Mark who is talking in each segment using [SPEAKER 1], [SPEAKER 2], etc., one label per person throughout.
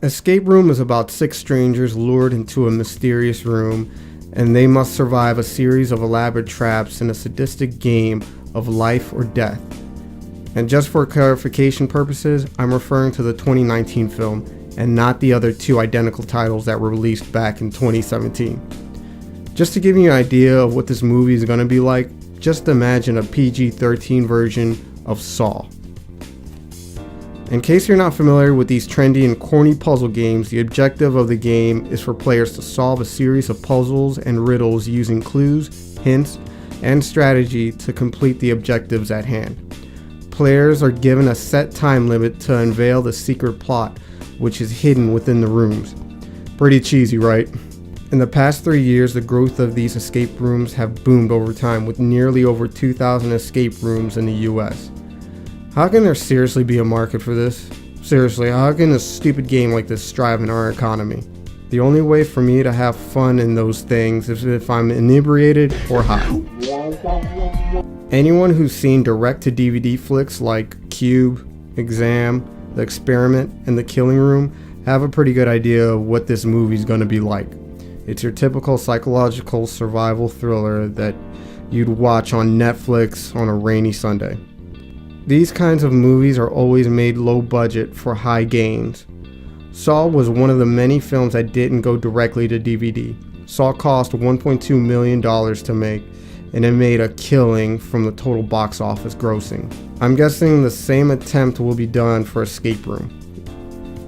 [SPEAKER 1] Escape Room is about 6 strangers lured into a mysterious room, and they must survive a series of elaborate traps in a sadistic game of life or death. And just for clarification purposes, I'm referring to the 2019 film and not the other 2 identical titles that were released back in 2017. Just to give you an idea of what this movie is going to be like, just imagine a PG-13 version of Saw. In case you're not familiar with these trendy and corny puzzle games, the objective of the game is for players to solve a series of puzzles and riddles using clues, hints, and strategy to complete the objectives at hand. Players are given a set time limit to unveil the secret plot, which is hidden within the rooms. Pretty cheesy, right? In the past 3 years, the growth of these escape rooms have boomed over time, with nearly over 2,000 escape rooms in the US. How can there seriously be a market for this? Seriously, how can a stupid game like this strive in our economy? The only way for me to have fun in those things is if I'm inebriated or high. Anyone who's seen direct-to-DVD flicks like Cube, Exam, The Experiment, and The Killing Room have a pretty good idea of what this movie's gonna be like. It's your typical psychological survival thriller that you'd watch on Netflix on a rainy Sunday. These kinds of movies are always made low budget for high gains. Saw was one of the many films that didn't go directly to DVD. Saw cost $1.2 million to make, and it made a killing from the total box office grossing. I'm guessing the same attempt will be done for Escape Room.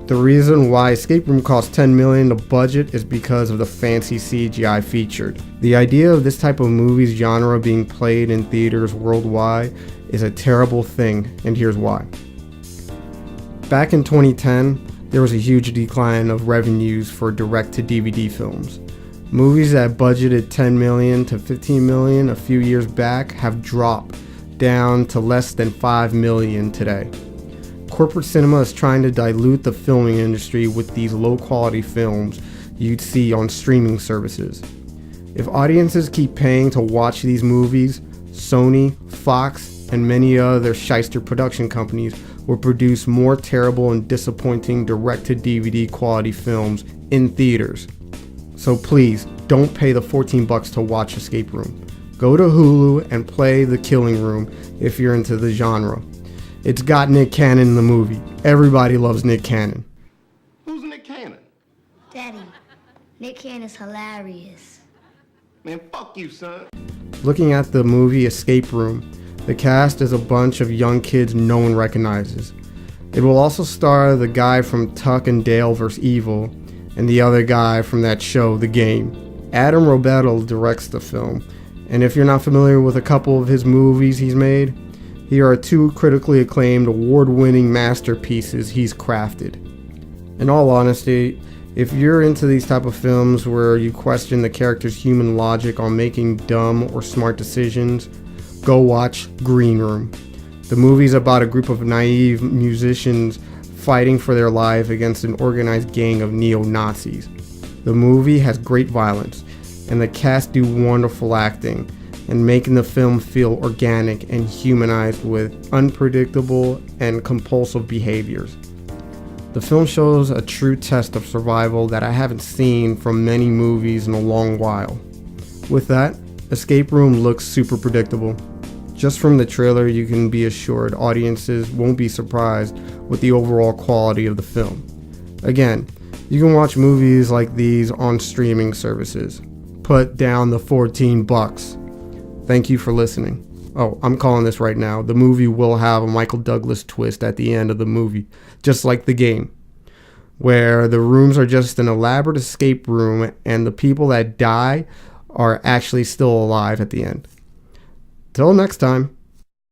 [SPEAKER 1] The reason why Escape Room cost $10 million to budget is because of the fancy CGI featured. The idea of this type of movie's genre being played in theaters worldwide is a terrible thing, and here's why. Back in 2010, there was a huge decline of revenues for direct-to-DVD films. Movies that budgeted $10 million to $15 million a few years back have dropped down to less than $5 million today. Corporate cinema is trying to dilute the filming industry with these low-quality films you'd see on streaming services. If audiences keep paying to watch these movies, Sony, Fox, and many other shyster production companies will produce more terrible and disappointing direct-to-DVD quality films in theaters. So please, don't pay the $14 to watch Escape Room. Go to Hulu and play The Killing Room if you're into the genre. It's got Nick Cannon in the movie. Everybody loves Nick Cannon.
[SPEAKER 2] Who's Nick Cannon?
[SPEAKER 3] Daddy, Nick Cannon's hilarious.
[SPEAKER 2] Man, fuck you, son.
[SPEAKER 1] Looking at the movie Escape Room, the cast is a bunch of young kids no one recognizes. It will also star the guy from Tuck and Dale vs. Evil and the other guy from that show, The Game. Adam Roberto directs the film, and if you're not familiar with a couple of his movies he's made, here are 2 critically acclaimed, award-winning masterpieces he's crafted. In all honesty, if you're into these type of films where you question the character's human logic on making dumb or smart decisions, go watch Green Room. The movie's about a group of naive musicians fighting for their life against an organized gang of neo-Nazis. The movie has great violence, and the cast do wonderful acting, and making the film feel organic and humanized with unpredictable and compulsive behaviors. The film shows a true test of survival that I haven't seen from many movies in a long while. With that, Escape Room looks super predictable. Just from the trailer, you can be assured audiences won't be surprised with the overall quality of the film. Again, you can watch movies like these on streaming services. Put down the $14. Thank you for listening. Oh, I'm calling this right now. The movie will have a Michael Douglas twist at the end of the movie, just like The Game, where the rooms are just an elaborate escape room and the people that die are actually still alive at the end. Till next time.